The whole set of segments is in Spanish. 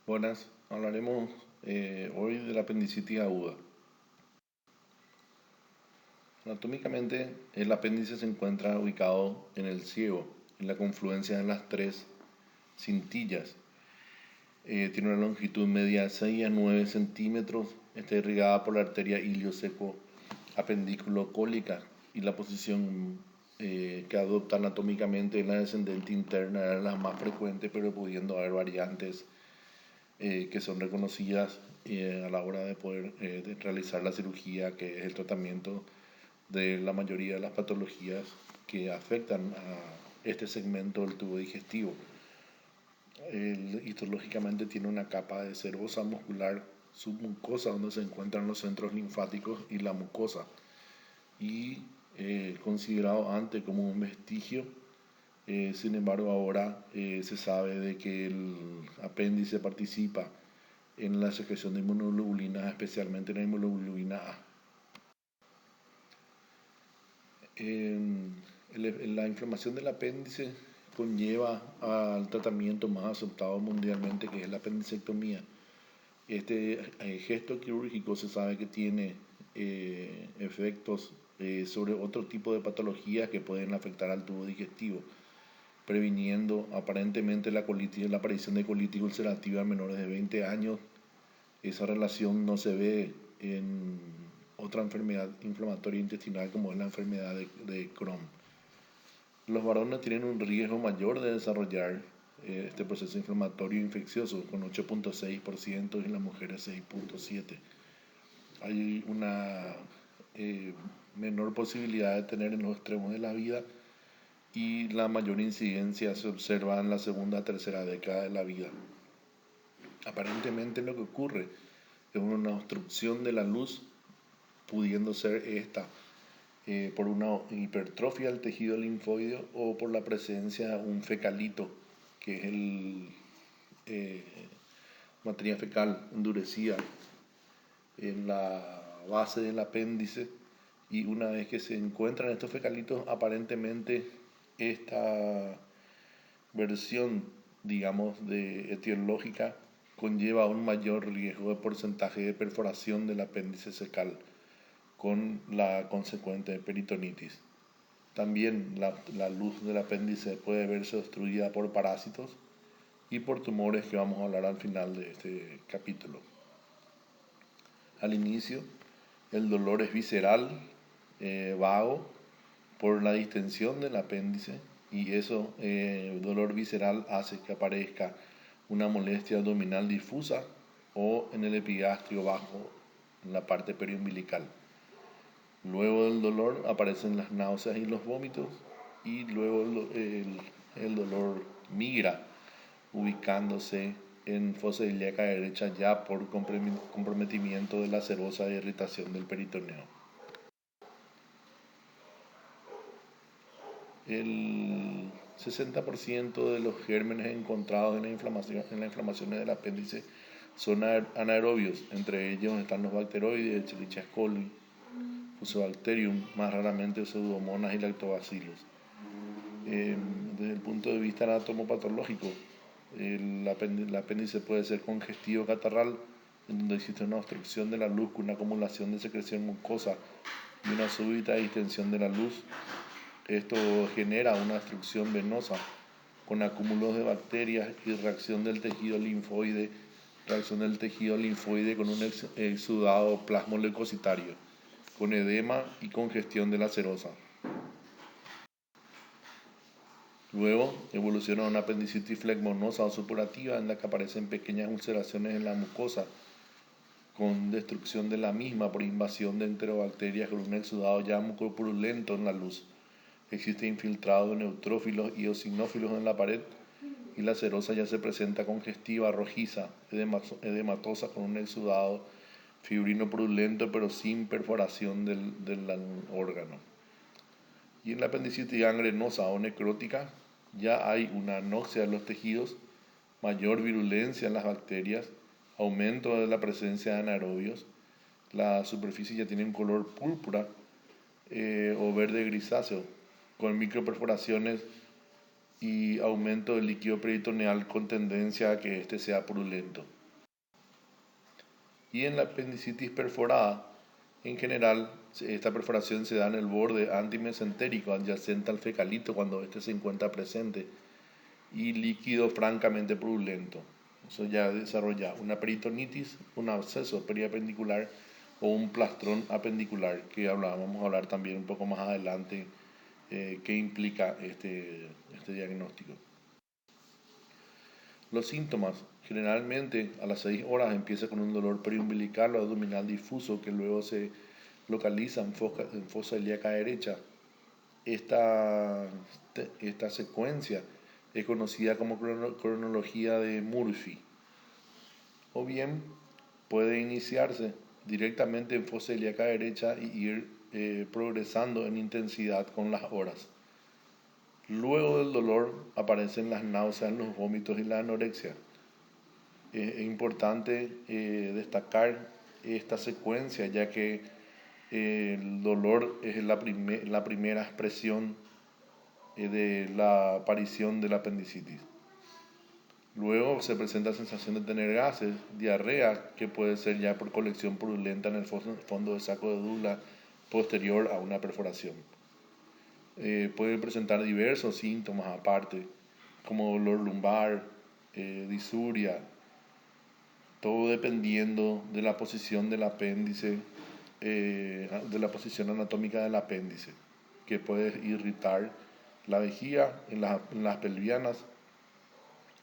Buenas, hablaremos hoy de la apendicitis aguda. Anatómicamente, el apéndice se encuentra ubicado en el ciego, en la confluencia de las tres cintillas. Tiene una longitud media de 6 a 9 centímetros, está irrigada por la arteria ilioceco apendículo cólica y la posición que adopta anatómicamente es la descendente interna, era la más frecuente, pero pudiendo haber variantes que son reconocidas a la hora de poder de realizar la cirugía, que es el tratamiento de la mayoría de las patologías que afectan a este segmento del tubo digestivo. Histológicamente tiene una capa de serosa muscular submucosa donde se encuentran los centros linfáticos y la mucosa, y considerado antes como un vestigio. Sin embargo, ahora se sabe de que el apéndice participa en la secreción de inmunoglobulinas, especialmente la inmunoglobulina A. La inflamación del apéndice conlleva al tratamiento más aceptado mundialmente, que es la apendicectomía. Este gesto quirúrgico se sabe que tiene efectos sobre otro tipo de patologías que pueden afectar al tubo digestivo, previniendo aparentemente la aparición de colitis ulcerativa en menores de 20 años. Esa relación no se ve en otra enfermedad inflamatoria intestinal como es la enfermedad de Crohn. Los varones tienen un riesgo mayor de desarrollar este proceso inflamatorio infeccioso con 8.6% y las mujeres 6.7%. Hay una menor posibilidad de tener en los extremos de la vida, y la mayor incidencia se observa en la segunda a tercera década de la vida. Aparentemente lo que ocurre es una obstrucción de la luz, pudiendo ser esta por una hipertrofia del tejido linfoide o por la presencia de un fecalito, que es materia fecal endurecida en la base del apéndice. Y una vez que se encuentran estos fecalitos, aparentemente esta versión, digamos, de etiológica conlleva un mayor riesgo de porcentaje de perforación del apéndice secal, con la consecuente peritonitis. También la luz del apéndice puede verse obstruida por parásitos y por tumores, que vamos a hablar al final de este capítulo. Al inicio, el dolor es visceral, vago, por la distensión del apéndice, y eso, dolor visceral, hace que aparezca una molestia abdominal difusa o en el epigastrio bajo, en la parte periumbilical. Luego del dolor aparecen las náuseas y los vómitos, y luego el dolor migra, ubicándose en fosa ilíaca derecha ya por comprometimiento de la serosa e irritación del peritoneo. El 60% de los gérmenes encontrados en las inflamaciones del apéndice son anaerobios. Entre ellos están los bacteroides, Escherichia coli, Fusobacterium, más raramente Pseudomonas y Lactobacillus. Desde el punto de vista anatomopatológico, el apéndice puede ser congestivo catarral, en donde existe una obstrucción de la luz con una acumulación de secreción mucosa y una súbita distensión de la luz. Esto genera una obstrucción venosa con acúmulos de bacterias y reacción del tejido linfoide con un exudado plasmoleucocitario, con edema y congestión de la serosa. Luego evoluciona a una apendicitis flegmonosa o supurativa, en la que aparecen pequeñas ulceraciones en la mucosa con destrucción de la misma por invasión de enterobacterias, con un exudado ya mucopurulento en la luz. Existe infiltrado de neutrófilos y eosinófilos en la pared, y la serosa ya se presenta congestiva, rojiza, edematosa, con un exudado fibrino purulento pero sin perforación del órgano. Y en la apendicitis gangrenosa o necrótica ya hay una anoxia de los tejidos, mayor virulencia en las bacterias, aumento de la presencia de anaerobios. La superficie ya tiene un color púrpura o verde grisáceo, con microperforaciones y aumento del líquido peritoneal con tendencia a que éste sea purulento. Y en la apendicitis perforada, en general, esta perforación se da en el borde antimesentérico adyacente al fecalito cuando éste se encuentra presente y líquido francamente purulento. Eso ya desarrolla una peritonitis, un absceso periapendicular o un plastrón apendicular, que vamos a hablar también un poco más adelante qué implica este diagnóstico. Los síntomas, generalmente a las 6 horas empieza con un dolor periumbilical o abdominal difuso que luego se localiza en fosa ilíaca derecha. Esta secuencia es conocida como cronología de Murphy. O bien puede iniciarse directamente en fosa ilíaca derecha y ir progresando en intensidad con las horas. Luego del dolor aparecen las náuseas, los vómitos y la anorexia. Es importante destacar esta secuencia, ya que el dolor es la primera expresión de la aparición de la apendicitis. Luego se presenta sensación de tener gases, diarrea, que puede ser ya por colección purulenta en el fondo del saco de Douglas posterior a una perforación. Pueden presentar diversos síntomas aparte, como dolor lumbar, disuria, todo dependiendo de la posición del apéndice, de la posición anatómica del apéndice, que puede irritar la vejiga en las pelvianas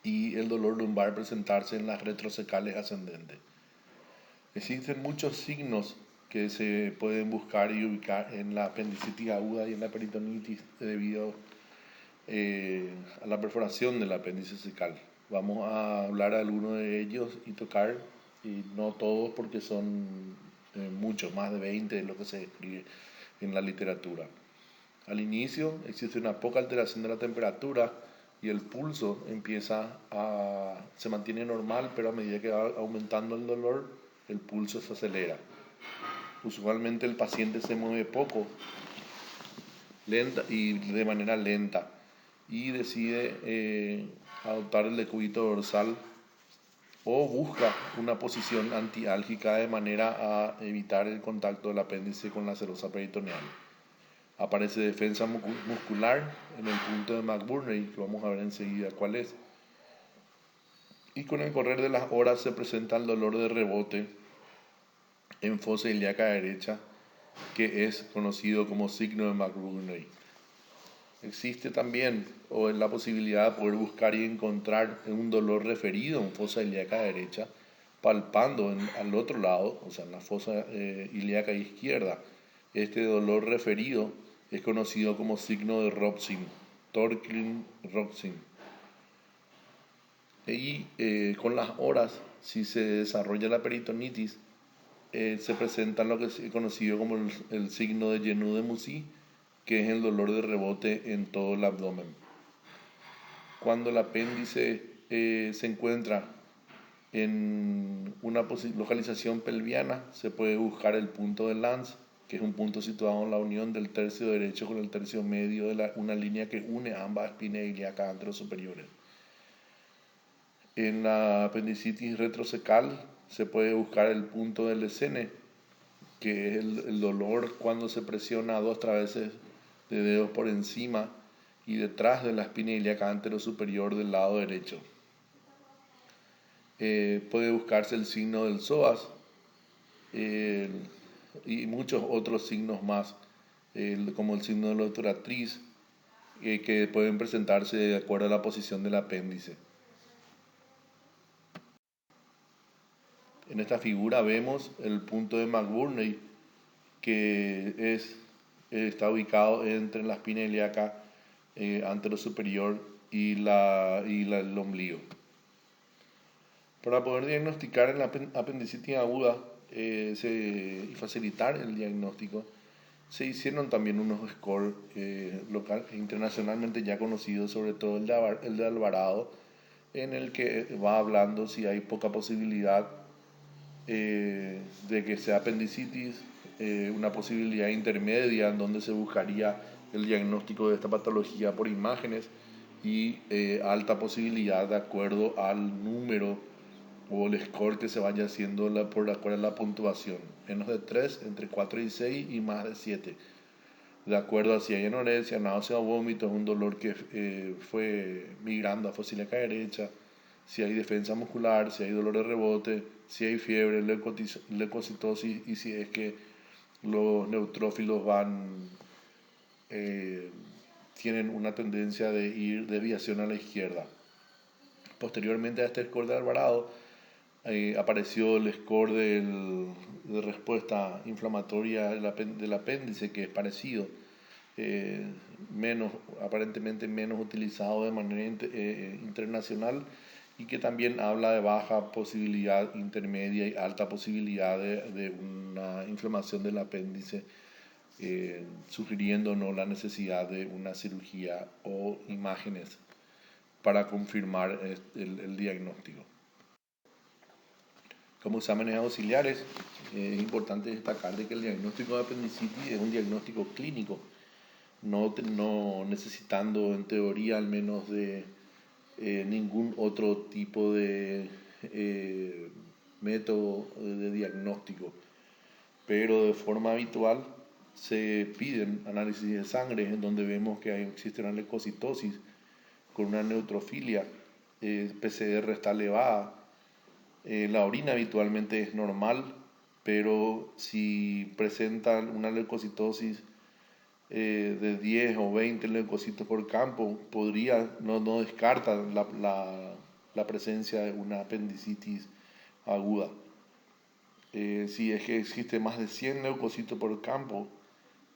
y el dolor lumbar presentarse en las retrosecales ascendentes. Existen muchos signos que se pueden buscar y ubicar en la apendicitis aguda y en la peritonitis debido a la perforación del apéndice cecal. Vamos a hablar de algunos de ellos y tocar, y no todos porque son muchos, más de 20 de lo que se describe en la literatura. Al inicio existe una poca alteración de la temperatura y el pulso se mantiene normal, pero a medida que va aumentando el dolor, el pulso se acelera. Usualmente el paciente se mueve poco y de manera lenta y decide adoptar el decúbito dorsal o busca una posición antiálgica de manera a evitar el contacto del apéndice con la serosa peritoneal. Aparece defensa muscular en el punto de McBurney, que vamos a ver enseguida cuál es. Y con el correr de las horas se presenta el dolor de rebote en fosa ilíaca derecha, que es conocido como signo de McBurney. Existe también la posibilidad de poder buscar y encontrar un dolor referido en fosa ilíaca derecha, palpando al otro lado, o sea, en la fosa ilíaca izquierda. Este dolor referido es conocido como signo de Robson, Torkilin-Robson. Y con las horas, si se desarrolla la peritonitis, se presenta lo que es conocido como el signo de Genoux de Mussy, que es el dolor de rebote en todo el abdomen. Cuando el apéndice se encuentra en una localización pelviana, se puede buscar el punto de Lanz, que es un punto situado en la unión del tercio derecho con el tercio medio de una línea que une ambas espinas ilíacas anterosuperiores. En la apendicitis retrocecal se puede buscar el punto del escene, que es el dolor cuando se presiona 2 veces de dedos por encima y detrás de la espina ilíaca anterosuperior del lado derecho. Puede buscarse el signo del psoas y muchos otros signos más, como el signo de la obturatriz, que pueden presentarse de acuerdo a la posición del apéndice. En esta figura vemos el punto de McBurney, que está ubicado entre la espina ilíaca anterosuperior y el ombligo. Para poder diagnosticar en la apendicitis aguda y facilitar el diagnóstico, se hicieron también unos scores local e internacionalmente ya conocidos, sobre todo el de Alvarado, en el que va hablando si hay poca posibilidad de que sea apendicitis, una posibilidad intermedia en donde se buscaría el diagnóstico de esta patología por imágenes, y alta posibilidad de acuerdo al número o el score que se vaya haciendo por acuerdo a la puntuación. Menos de 3, entre 4 y 6 y más de 7. De acuerdo a si hay anorexia, náusea o vómito, es un dolor que fue migrando a fosílica derecha, si hay defensa muscular, si hay dolor de rebote, si hay fiebre, leucocitosis y si es que los neutrófilos eh, tienen una tendencia de ir desviación a la izquierda. Posteriormente a este score de Alvarado, apareció el score de respuesta inflamatoria del apéndice, que es parecido, aparentemente menos utilizado de manera internacional, y que también habla de baja posibilidad, intermedia y alta posibilidad de una inflamación del apéndice, sugiriéndonos la necesidad de una cirugía o imágenes para confirmar el diagnóstico. Como exámenes auxiliares, es importante destacar de que el diagnóstico de apendicitis es un diagnóstico clínico, no necesitando en teoría al menos de ningún otro tipo de método de diagnóstico, pero de forma habitual se piden análisis de sangre en donde vemos que existe una leucocitosis con una neutrofilia, PCR está elevada. La orina habitualmente es normal, pero si presentan una leucocitosis de 10 o 20 leucocitos por campo, no descarta la presencia de una apendicitis aguda. Si es que existe más de 100 leucocitos por campo,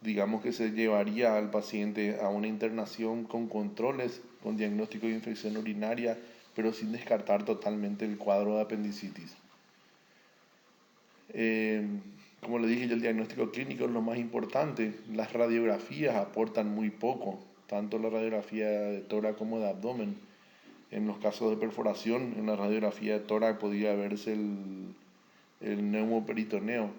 digamos que se llevaría al paciente a una internación con controles, con diagnóstico de infección urinaria, pero sin descartar totalmente el cuadro de apendicitis. Como le dije, el diagnóstico clínico es lo más importante. Las radiografías aportan muy poco, tanto la radiografía de tórax como de abdomen. En los casos de perforación, en la radiografía de tórax podía verse el neumoperitoneo,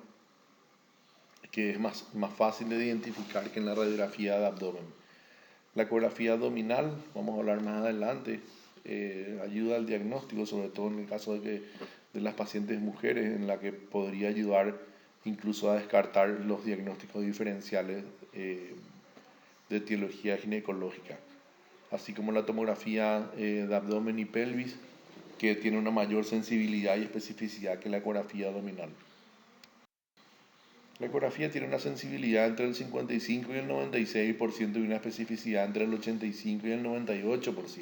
que es más fácil de identificar que en la radiografía de abdomen. La ecografía abdominal, vamos a hablar más adelante, ayuda al diagnóstico, sobre todo en el caso de las pacientes mujeres, en la que podría ayudar incluso a descartar los diagnósticos diferenciales de etiología ginecológica, así como la tomografía de abdomen y pelvis, que tiene una mayor sensibilidad y especificidad que la ecografía abdominal. La ecografía tiene una sensibilidad entre el 55 y el 96% y una especificidad entre el 85 y el 98%.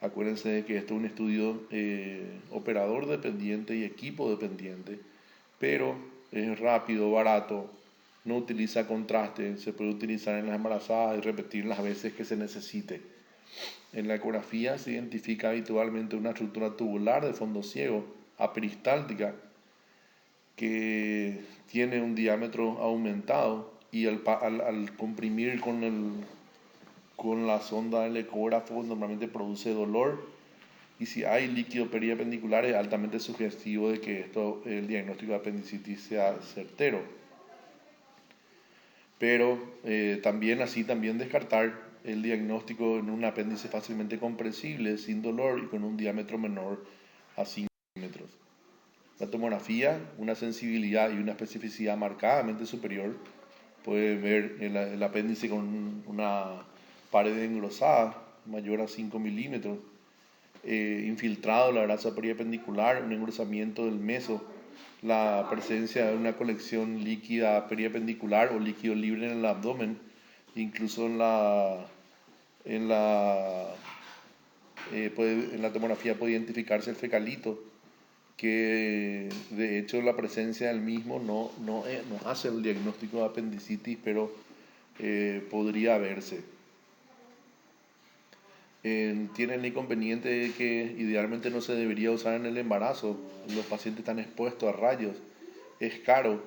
Acuérdense de que esto es un estudio operador dependiente y equipo dependiente, pero es rápido, barato, no utiliza contraste, se puede utilizar en las embarazadas y repetir las veces que se necesite. En la ecografía se identifica habitualmente una estructura tubular de fondo ciego, aperistáltica, que tiene un diámetro aumentado y al comprimir con la sonda del ecógrafo normalmente produce dolor, y si hay líquido periapendicular es altamente sugestivo de que el diagnóstico de apendicitis sea certero. Pero también descartar el diagnóstico en un apéndice fácilmente comprensible, sin dolor y con un diámetro menor a 5 milímetros. La tomografía, una sensibilidad y una especificidad marcadamente superior, puede ver el apéndice con una pared engrosada mayor a 5 milímetros, infiltrado la grasa periapendicular, un engrosamiento del meso, la presencia de una colección líquida periapendicular o líquido libre en el abdomen, incluso en la tomografía puede identificarse el fecalito, que de hecho la presencia del mismo no hace el diagnóstico de apendicitis, pero podría verse. Tiene el inconveniente de que idealmente no se debería usar en el embarazo. Los pacientes están expuestos a rayos, es caro,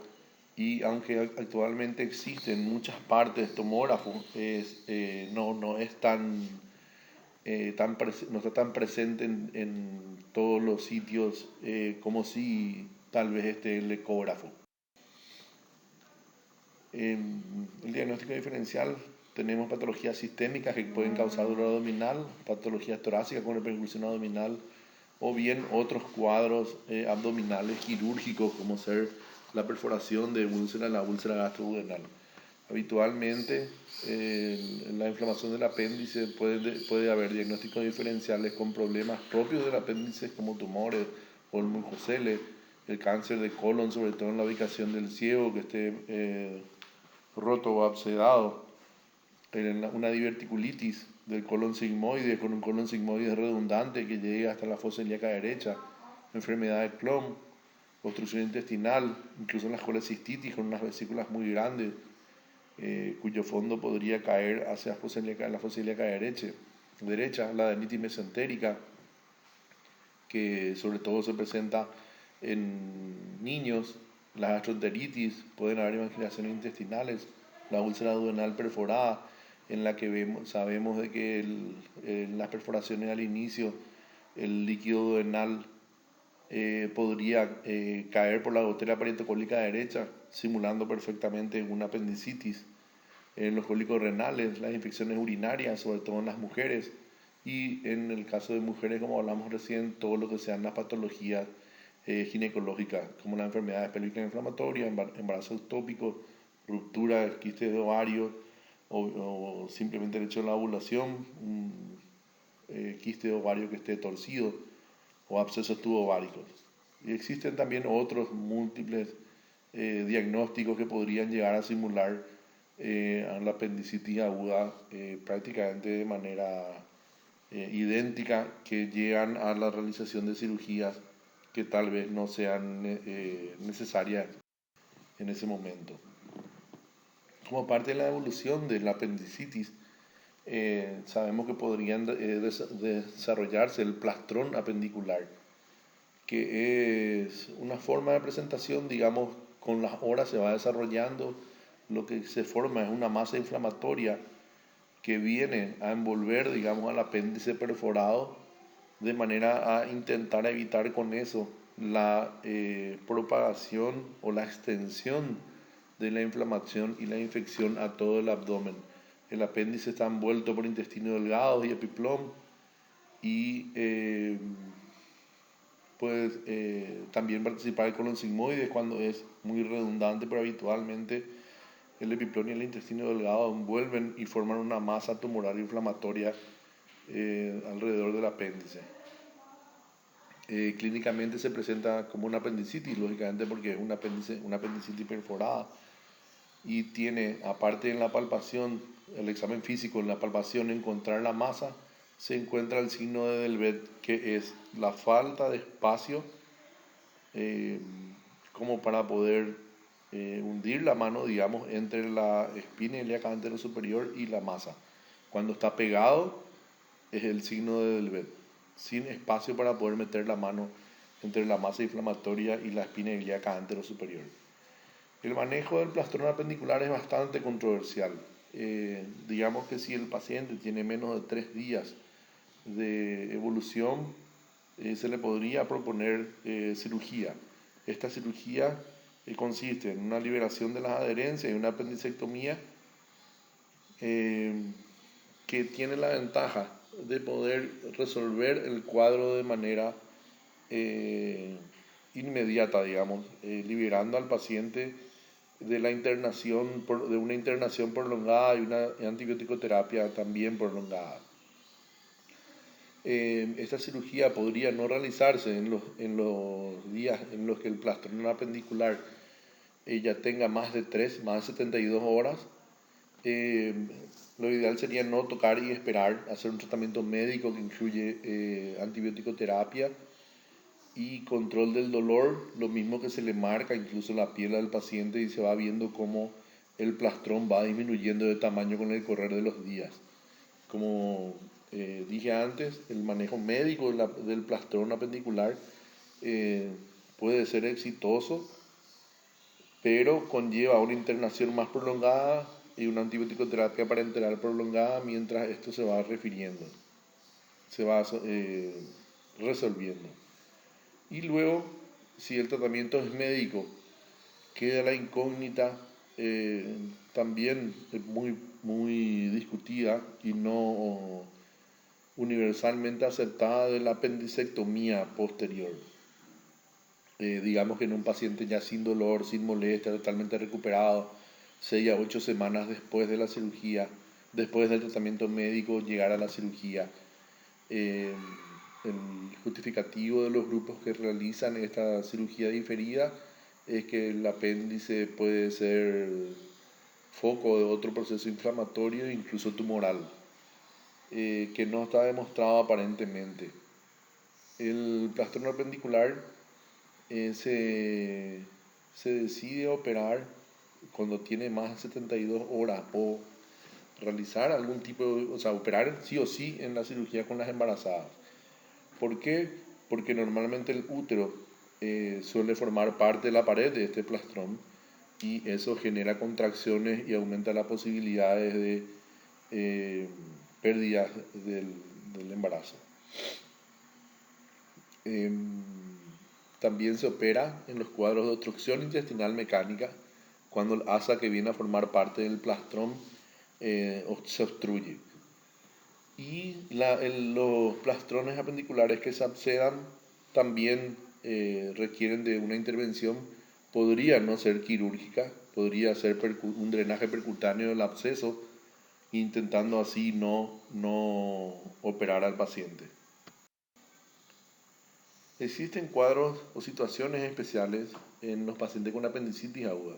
y aunque actualmente existen muchas partes tomógrafos, no está tan presente en todos los sitios como si tal vez esté el ecógrafo. El diagnóstico diferencial Tenemos patologías sistémicas que pueden causar dolor abdominal, patologías torácicas con repercusión abdominal, o bien otros cuadros abdominales quirúrgicos, como ser la perforación de úlcera, la úlcera gastroduodenal. Habitualmente, la inflamación del apéndice puede haber diagnósticos diferenciales con problemas propios del apéndice, como tumores o el mucosele, el cáncer de colon, sobre todo en la ubicación del ciego que esté roto o abscedado, una diverticulitis del colon sigmoide con un colon sigmoide redundante que llega hasta la fosa ilíaca derecha, enfermedad de Crohn, obstrucción intestinal, incluso en las colecistitis con unas vesículas muy grandes, cuyo fondo podría caer hacia la fosa ilíaca derecha, la adenitis mesentérica, que sobre todo se presenta en niños, la gastroenteritis, pueden haber evangilaciones intestinales, la úlcera duodenal perforada, en la que sabemos de que en las perforaciones al inicio el líquido duodenal podría caer por la gotera parietocólica derecha, simulando perfectamente una apendicitis. En los cólicos renales, las infecciones urinarias, sobre todo en las mujeres, y en el caso de mujeres, como hablamos recién, todo lo que sean las patologías ginecológicas, como las enfermedades pélvicas inflamatorias, embarazo ectópico, ruptura de quistes de ovario, o simplemente el hecho de la ovulación, un quiste de ovario que esté torcido, o abscesos tubováricos. Y existen también otros múltiples diagnósticos que podrían llegar a simular a la apendicitis aguda prácticamente de manera idéntica, que llegan a la realización de cirugías que tal vez no sean necesarias en ese momento. Como parte de la evolución de la apendicitis, sabemos que podrían desarrollarse el plastrón apendicular, que es una forma de presentación, digamos, con las horas se va desarrollando. Lo que se forma es una masa inflamatoria que viene a envolver, digamos, al apéndice perforado, de manera a intentar evitar con eso la propagación o la extensión de la inflamación y la infección a todo el abdomen. El apéndice está envuelto por intestino delgado y epiplom, y puede también participar el colon sigmoide cuando es muy redundante, pero habitualmente el epiplom y el intestino delgado envuelven y forman una masa tumoral inflamatoria alrededor del apéndice. Clínicamente se presenta como una apendicitis, lógicamente porque es una apendicitis perforada, y tiene, aparte en la palpación, el examen físico, en la palpación, encontrar la masa, se encuentra el signo de Delbet, que es la falta de espacio como para poder hundir la mano, digamos, entre la espina ilíaca anterosuperior y la masa. Cuando está pegado es el signo de Delbet, sin espacio para poder meter la mano entre la masa inflamatoria y la espina ilíaca anterosuperior. El manejo del plastrón apendicular es bastante controversial. Digamos que si el paciente tiene menos de 3 días de evolución, se le podría proponer cirugía. Esta cirugía consiste en una liberación de las adherencias y una apendicectomía que tiene la ventaja de poder resolver el cuadro de manera inmediata, digamos, liberando al paciente de la internación, de una internación prolongada y una antibiótico-terapia también prolongada. Esta cirugía podría no realizarse en los días en los que el plastrón apendicular ya tenga más de 72 horas. Lo ideal sería no tocar y esperar, hacer un tratamiento médico que incluye antibiótico-terapia y control del dolor, lo mismo que se le marca incluso la piel del paciente, y se va viendo cómo el plastrón va disminuyendo de tamaño con el correr de los días. Como dije antes, el manejo médico del plastrón apendicular puede ser exitoso, pero conlleva una internación más prolongada y una antibiótico-terapia parenteral prolongada mientras esto se va refiriendo, se va resolviendo. Y luego, si el tratamiento es médico, queda la incógnita también muy muy discutida y no universalmente aceptada de la apendicectomía posterior. Digamos que en un paciente ya sin dolor, sin molestia, totalmente recuperado, 6 a 8 semanas después de la cirugía, después del tratamiento médico, llegar a la cirugía. Eh, el justificativo de los grupos que realizan esta cirugía diferida es que el apéndice puede ser foco de otro proceso inflamatorio e incluso tumoral, que no está demostrado aparentemente. El plastrón apendicular se decide operar cuando tiene más de 72 horas o realizar algún tipo de, o sea, operar sí o sí en la cirugía con las embarazadas. ¿Por qué? Porque normalmente el útero suele formar parte de la pared de este plastrón y eso genera contracciones y aumenta las posibilidades de eh, pérdidas del embarazo. También se opera en los cuadros de obstrucción intestinal mecánica cuando el asa que viene a formar parte del plastrón se obstruye. Y los plastrones apendiculares que se abscedan también requieren de una intervención, podría no ser quirúrgica, podría ser un drenaje percutáneo del absceso, intentando así no operar al paciente. Existen cuadros o situaciones especiales en los pacientes con apendicitis aguda.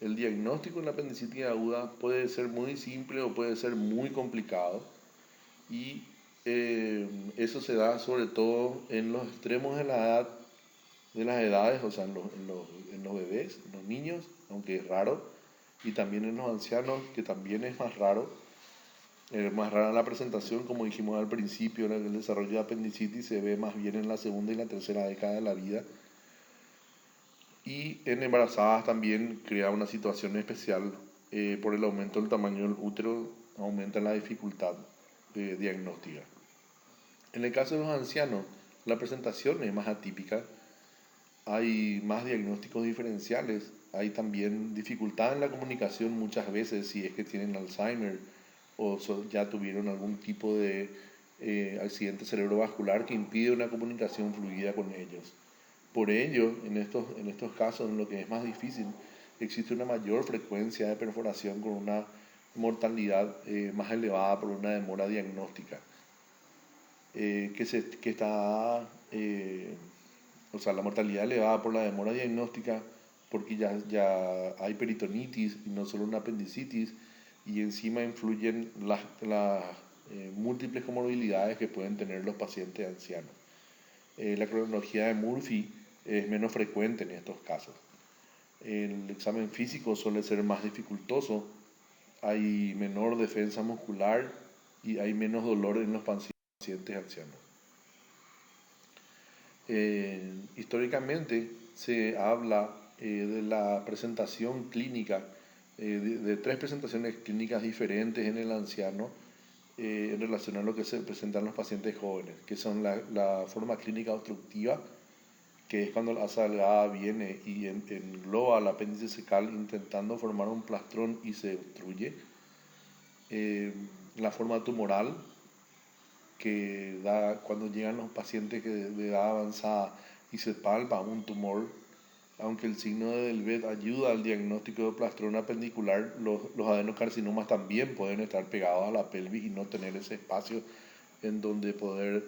El diagnóstico en la apendicitis aguda puede ser muy simple o puede ser muy complicado y eso se da sobre todo en los extremos de de las edades, o sea, en los bebés, en los niños, aunque es raro, y también en los ancianos, que también es más raro. Más rara la presentación, como dijimos al principio, el desarrollo de apendicitis se ve más bien en la segunda y la tercera década de la vida. Y en embarazadas también crea una situación especial por el aumento del tamaño del útero, aumenta la dificultad diagnóstica. En el caso de los ancianos, la presentación es más atípica, hay más diagnósticos diferenciales, hay también dificultad en la comunicación muchas veces si es que tienen Alzheimer o ya tuvieron algún tipo de accidente cerebrovascular que impide una comunicación fluida con ellos. Por ello, en estos casos, en lo que es más difícil, existe una mayor frecuencia de perforación con una mortalidad más elevada por una demora diagnóstica, que está, o sea, la mortalidad elevada por la demora diagnóstica, porque ya hay peritonitis y no solo una apendicitis, y encima influyen las múltiples comorbilidades que pueden tener los pacientes ancianos. La cronología de Murphy es menos frecuente en estos casos. El examen físico suele ser más dificultoso, hay menor defensa muscular y hay menos dolor en los pacientes ancianos. Históricamente se habla de la presentación clínica, de tres presentaciones clínicas diferentes en el anciano en relación a lo que se presentan los pacientes jóvenes, que son la forma clínica obstructiva, que es cuando la asa delgada viene y engloba al apéndice secal intentando formar un plastrón y se obstruye. La forma tumoral, que da cuando llegan los pacientes de edad avanzada y se palpa un tumor, aunque el signo de Delvet ayuda al diagnóstico de plastrón apendicular, los adenocarcinomas también pueden estar pegados a la pelvis y no tener ese espacio en donde poder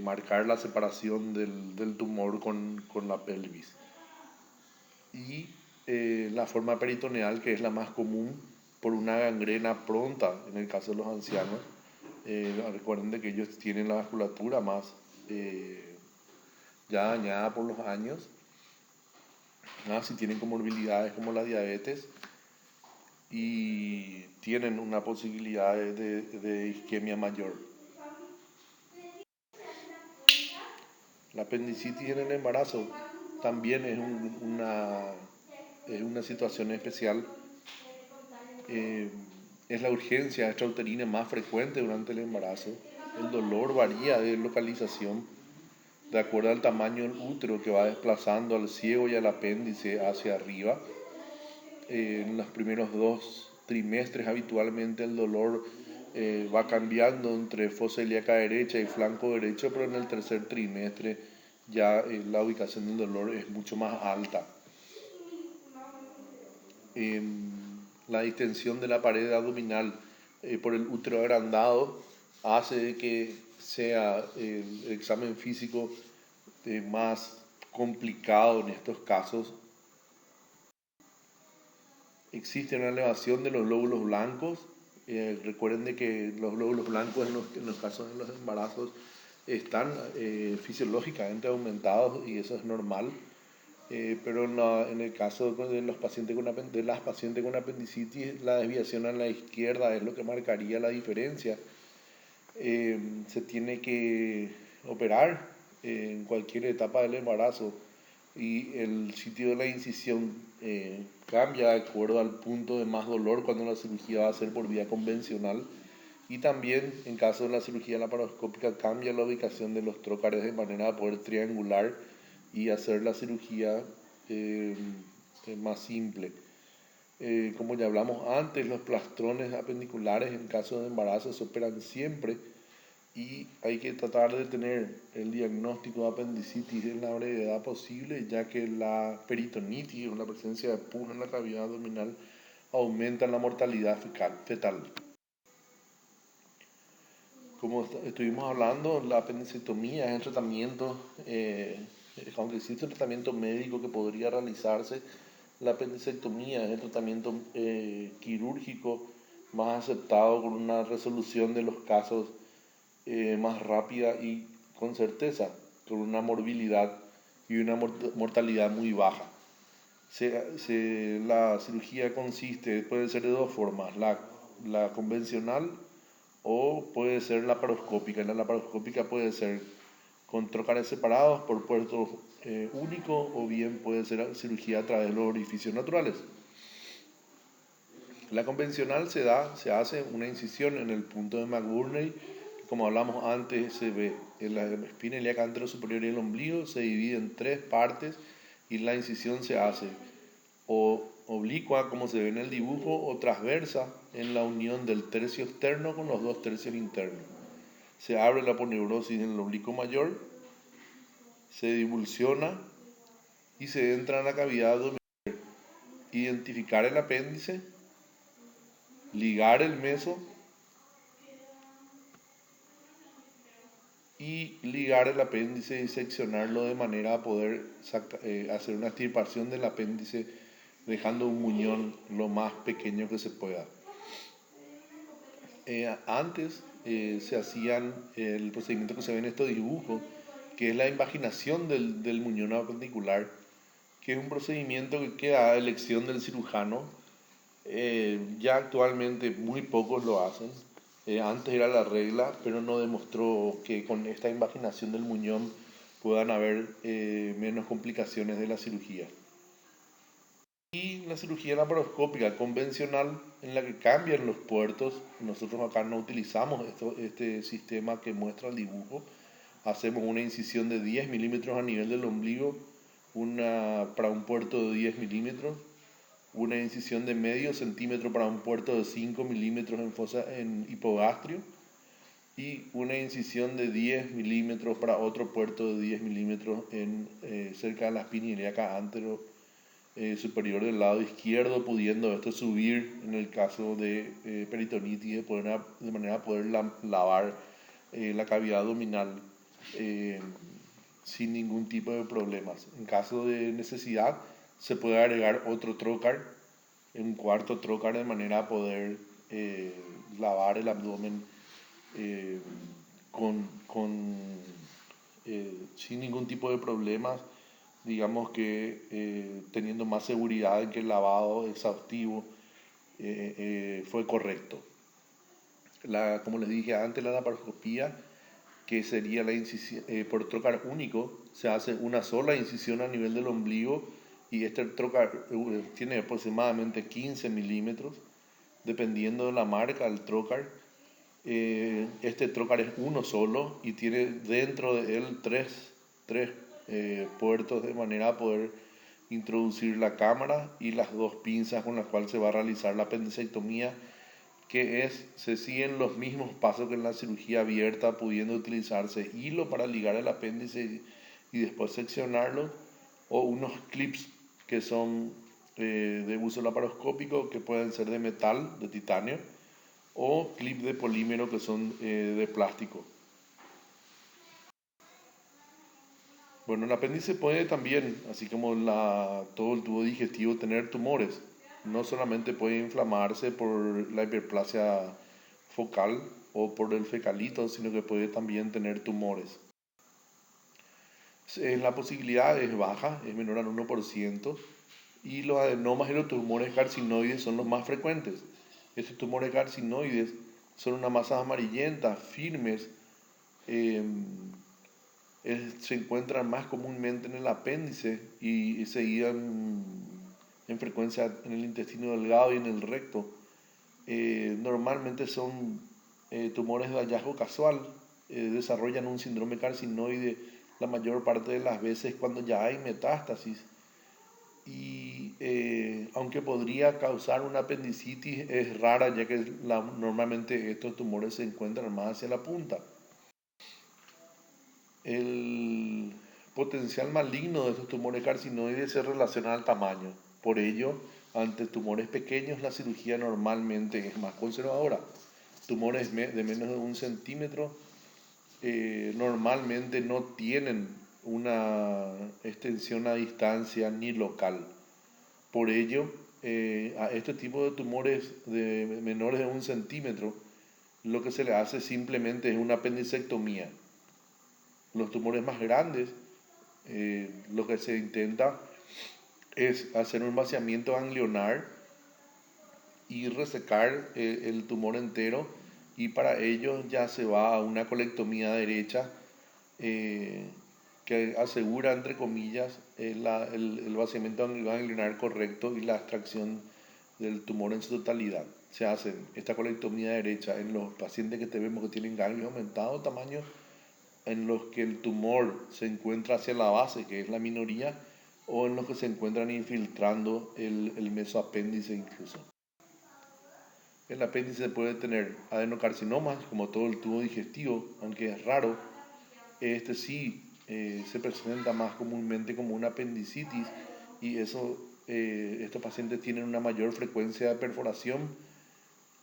marcar la separación del tumor con la pelvis. Y la forma peritoneal, que es la más común, por una gangrena pronta en el caso de los ancianos. Recuerden de que ellos tienen la vasculatura más ya dañada por los años, si tienen comorbilidades como la diabetes y tienen una posibilidad de isquemia mayor. La apendicitis en el embarazo también es una situación especial. Es la urgencia extrauterina más frecuente durante el embarazo. El dolor varía de localización de acuerdo al tamaño del útero que va desplazando al ciego y al apéndice hacia arriba. En los primeros trimestres habitualmente el dolor va cambiando entre fosa ilíaca derecha y flanco derecho, pero en el tercer trimestre ya la ubicación del dolor es mucho más alta. La distensión de la pared abdominal por el útero agrandado hace que sea el examen físico más complicado en estos casos. Existe una elevación de los glóbulos blancos. Recuerden de que los glóbulos blancos en los casos de los embarazos están fisiológicamente aumentados y eso es normal. Pero en el caso de las pacientes con apendicitis, la desviación a la izquierda es lo que marcaría la diferencia. Se tiene que operar en cualquier etapa del embarazo y el sitio de la incisión cambia de acuerdo al punto de más dolor cuando la cirugía va a ser por vía convencional, y también en caso de la cirugía laparoscópica cambia la ubicación de los trócares de manera a poder triangular y hacer la cirugía más simple. Como ya hablamos antes, los plastrones apendiculares en caso de embarazo se operan siempre y hay que tratar de tener el diagnóstico de apendicitis en la brevedad posible, ya que la peritonitis o la presencia de pus en la cavidad abdominal aumenta la mortalidad fetal. Como estuvimos hablando, la apendicectomía es el tratamiento, aunque existe un tratamiento médico que podría realizarse, la apendicectomía es el tratamiento quirúrgico más aceptado, con una resolución de los casos más rápida y con certeza, con una morbilidad y una mortalidad muy baja. La cirugía puede ser de dos formas, la convencional o puede ser laparoscópica. La laparoscópica puede ser con trócares separados por puerto único, o bien puede ser cirugía a través de los orificios naturales. La convencional se hace una incisión en el punto de McBurney, que como hablamos antes se ve en la espina ilíaca anterosuperior y el ombligo, se divide en tres partes y la incisión se hace o oblicua como se ve en el dibujo o transversa en la unión del tercio externo con los dos tercios internos. Se abre la aponeurosis en el oblicuo mayor, se divulsiona y se entra en la cavidad abdominal. Identificar el apéndice, ligar el meso y ligar el apéndice y seccionarlo de manera a poder hacer una extirpación del apéndice, dejando un muñón lo más pequeño que se pueda. Antes se hacían el procedimiento que se ve en estos dibujos, que es la invaginación del muñón apendicular, que es un procedimiento que queda a elección del cirujano. Ya actualmente muy pocos lo hacen. Antes era la regla, pero no demostró que con esta invaginación del muñón puedan haber menos complicaciones de la cirugía. Y la cirugía laparoscópica convencional, en la que cambian los puertos, nosotros acá no utilizamos este sistema que muestra el dibujo. Hacemos una incisión de 10 milímetros a nivel del ombligo, para un puerto de 10 milímetros, una incisión de medio centímetro para un puerto de 5 milímetros en hipogastrio, y una incisión de 10 milímetros para otro puerto de 10 milímetros cerca de la espina ilíaca superior del lado izquierdo, pudiendo esto subir en el caso de peritonitis de manera a poder lavar la cavidad abdominal sin ningún tipo de problemas. En caso de necesidad se puede agregar otro trocar, un cuarto trocar, de manera a poder lavar el abdomen sin ningún tipo de problemas, digamos que teniendo más seguridad en que el lavado exhaustivo fue correcto. Como les dije antes, la laparoscopía, que sería la incisión por trocar único, se hace una sola incisión a nivel del ombligo, y este trocar tiene aproximadamente 15 milímetros, dependiendo de la marca del trocar. Este trocar es uno solo y tiene dentro de él tres puertos, de manera a poder introducir la cámara y las dos pinzas con las cuales se va a realizar la apendicectomía, se siguen los mismos pasos que en la cirugía abierta, pudiendo utilizarse hilo para ligar el apéndice y después seccionarlo, o unos clips que son de uso laparoscópico, que pueden ser de metal, de titanio, o clips de polímero que son de plástico. Bueno, el apéndice puede también, así como todo el tubo digestivo, tener tumores. No solamente puede inflamarse por la hiperplasia focal o por el fecalito, sino que puede también tener tumores. La posibilidad es baja, es menor al 1%, y los adenomas y los tumores carcinoides son los más frecuentes. Estos tumores carcinoides son unas masas amarillentas, firmes, se encuentran más comúnmente en el apéndice y seguidas en frecuencia en el intestino delgado y en el recto. Normalmente son tumores de hallazgo casual, desarrollan un síndrome carcinoide la mayor parte de las veces cuando ya hay metástasis, y aunque podría causar una apendicitis, es rara, ya que normalmente estos tumores se encuentran más hacia la punta. El potencial maligno de estos tumores carcinoides se relaciona al tamaño. Por ello, ante tumores pequeños, la cirugía normalmente es más conservadora. Tumores de menos de 1 centímetro normalmente no tienen una extensión a distancia ni local. Por ello, a este tipo de tumores de menores de 1 centímetro, lo que se le hace simplemente es una apendicectomía. Los tumores más grandes, lo que se intenta es hacer un vaciamiento ganglionar y resecar el tumor entero, y para ello ya se va a una colectomía derecha que asegura, entre comillas, el vaciamiento ganglionar correcto y la extracción del tumor en su totalidad. Se hace esta colectomía derecha en los pacientes que tenemos que tienen ganglios aumentados de tamaño, en los que el tumor se encuentra hacia la base, que es la minoría, o en los que se encuentran infiltrando el mesoapéndice incluso. El apéndice puede tener adenocarcinomas, como todo el tubo digestivo, aunque es raro. Este sí se presenta más comúnmente como una apendicitis, y estos pacientes tienen una mayor frecuencia de perforación,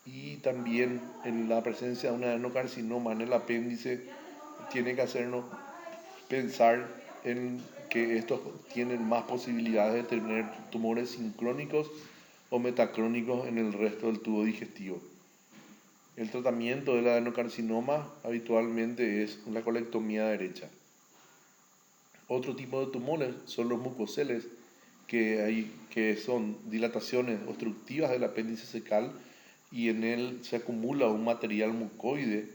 y también en la presencia de un adenocarcinoma en el apéndice tiene que hacernos pensar en que estos tienen más posibilidades de tener tumores sincrónicos o metacrónicos en el resto del tubo digestivo. El tratamiento del adenocarcinoma habitualmente es la colectomía derecha. Otro tipo de tumores son los mucoceles, que son dilataciones obstructivas del apéndice cecal, y en él se acumula un material mucoide.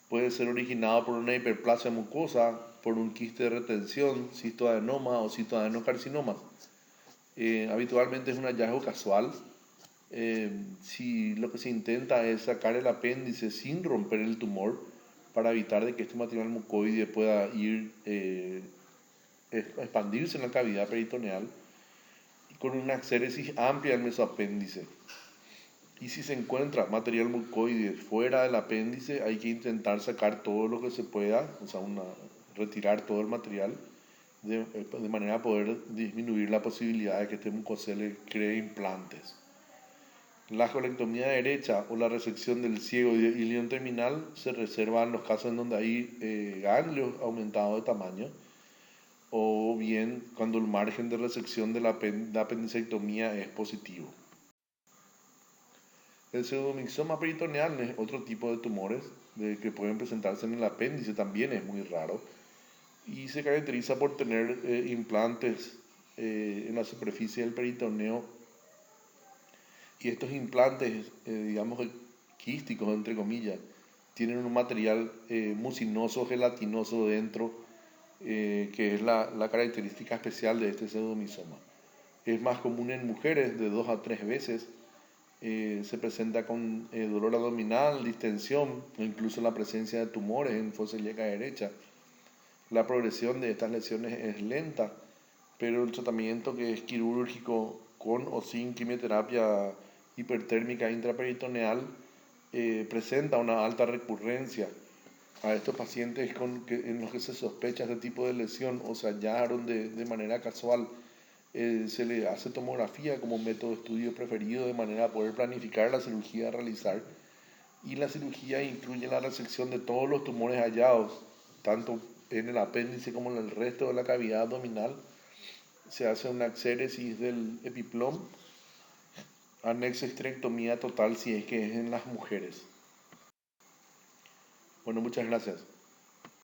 Puede ser originado por una hiperplasia mucosa, por un quiste de retención, cistoadenoma o citoadenocarcinoma. Habitualmente es un hallazgo casual. Si lo que se intenta es sacar el apéndice sin romper el tumor, para evitar de que este material mucoide pueda expandirse en la cavidad peritoneal, con una exéresis amplia del mesoapéndice. Y si se encuentra material mucoide fuera del apéndice, hay que intentar sacar todo lo que se pueda, o sea, retirar todo el material, de manera a poder disminuir la posibilidad de que este mucocele cree implantes. La colectomía derecha o la resección del ciego y ilion terminal se reserva en los casos en donde hay ganglios aumentados de tamaño, o bien cuando el margen de resección de la apendicectomía es positivo. El pseudomixoma peritoneal es otro tipo de tumores que pueden presentarse en el apéndice, también es muy raro, y se caracteriza por tener implantes en la superficie del peritoneo, y estos implantes, digamos quísticos entre comillas, tienen un material mucinoso, gelatinoso dentro, que es la característica especial de este pseudomixoma. Es más común en mujeres de 2 a 3 veces. Se presenta con dolor abdominal, distensión, o incluso la presencia de tumores en fosa ilíaca derecha. La progresión de estas lesiones es lenta, pero el tratamiento que es quirúrgico con o sin quimioterapia hipertérmica intraperitoneal presenta una alta recurrencia a estos pacientes en los que se sospecha este tipo de lesión o se hallaron de manera casual. Se le hace tomografía como método de estudio preferido de manera a poder planificar la cirugía a realizar, y la cirugía incluye la resección de todos los tumores hallados, tanto en el apéndice como en el resto de la cavidad abdominal. Se hace una exéresis del epiplom, anexo histerectomía total si es que es en las mujeres. Bueno, muchas gracias.